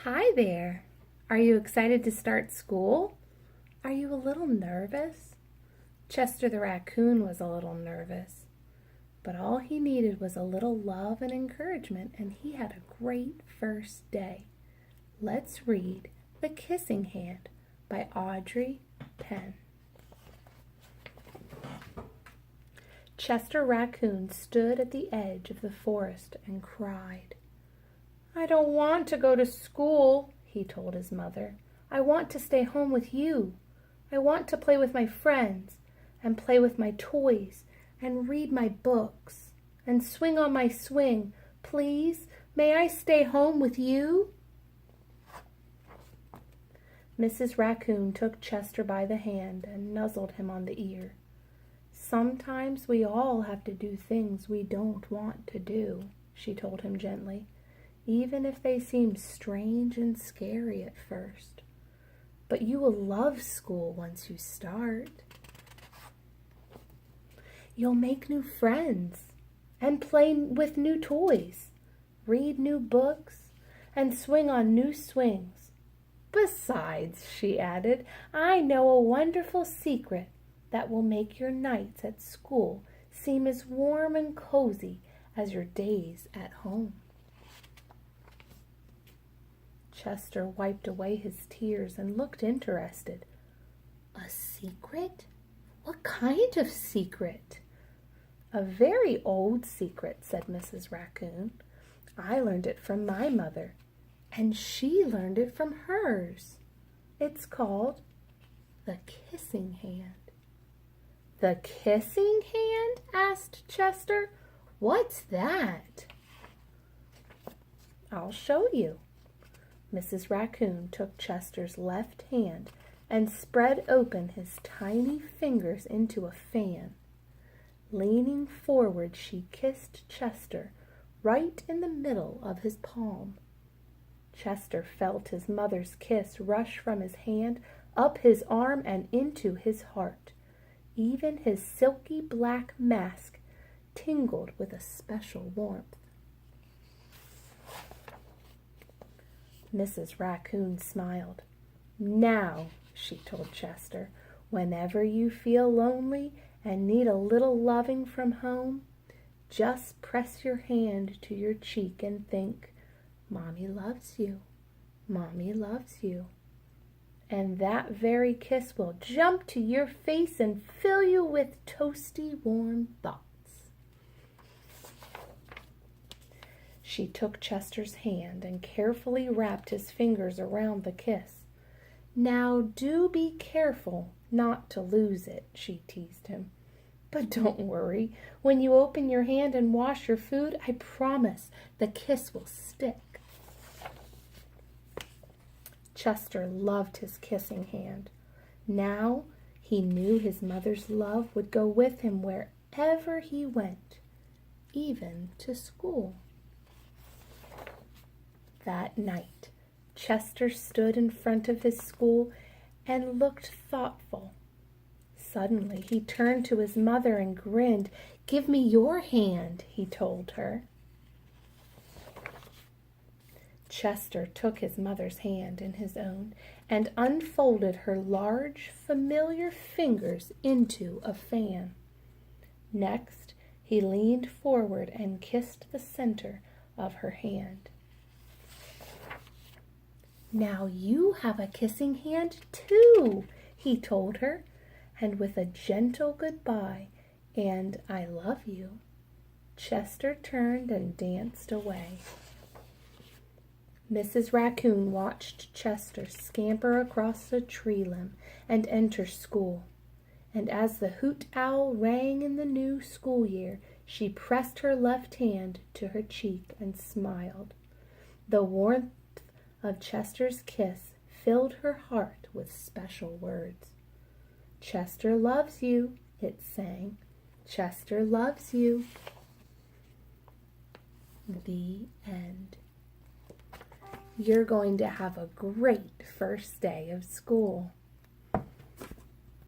Hi there. Are you excited to start school? Are you a little nervous? Chester the raccoon was a little nervous, but all he needed was a little love and encouragement, and he had a great first day. Let's read The Kissing Hand by Audrey Penn. Chester Raccoon stood at the edge of the forest and cried. "I don't want to go to school," he told his mother. "I want to stay home with you. I want to play with my friends, and play with my toys, and read my books, and swing on my swing. Please, may I stay home with you?" Mrs. Raccoon took Chester by the hand and nuzzled him on the ear. "Sometimes we all have to do things we don't want to do," she told him gently, "even if they seem strange and scary at first. But you will love school once you start. You'll make new friends and play with new toys, read new books, and swing on new swings. Besides," she added, "I know a wonderful secret that will make your nights at school seem as warm and cozy as your days at home." Chester wiped away his tears and looked interested. "A secret? What kind of secret?" "A very old secret," said Mrs. Raccoon. "I learned it from my mother, and she learned it from hers. It's called the Kissing Hand." "The Kissing Hand?" asked Chester. "What's that?" "I'll show you." Mrs. Raccoon took Chester's left hand and spread open his tiny fingers into a fan. Leaning forward, she kissed Chester right in the middle of his palm. Chester felt his mother's kiss rush from his hand up his arm and into his heart. Even his silky black mask tingled with a special warmth. Mrs. Raccoon smiled. "Now," she told Chester, "whenever you feel lonely and need a little loving from home, just press your hand to your cheek and think, 'Mommy loves you, Mommy loves you.' And that very kiss will jump to your face and fill you with toasty, warm thoughts." She took Chester's hand and carefully wrapped his fingers around the kiss. "Now do be careful not to lose it," she teased him. "But don't worry. When you open your hand and wash your food, I promise the kiss will stick." Chester loved his kissing hand. Now he knew his mother's love would go with him wherever he went, even to school. That night, Chester stood in front of his school and looked thoughtful. Suddenly, he turned to his mother and grinned. "Give me your hand," he told her. Chester took his mother's hand in his own and unfolded her large, familiar fingers into a fan. Next, he leaned forward and kissed the center of her hand. "Now you have a kissing hand too," he told her, and with a gentle goodbye and "I love you," Chester turned and danced away. Mrs. Raccoon watched Chester scamper across the tree limb and enter school, and as the hoot owl rang in the new school year, she pressed her left hand to her cheek and smiled. The warmth of Chester's kiss filled her heart with special words. "Chester loves you," it sang. "Chester loves you." The end. You're going to have a great first day of school.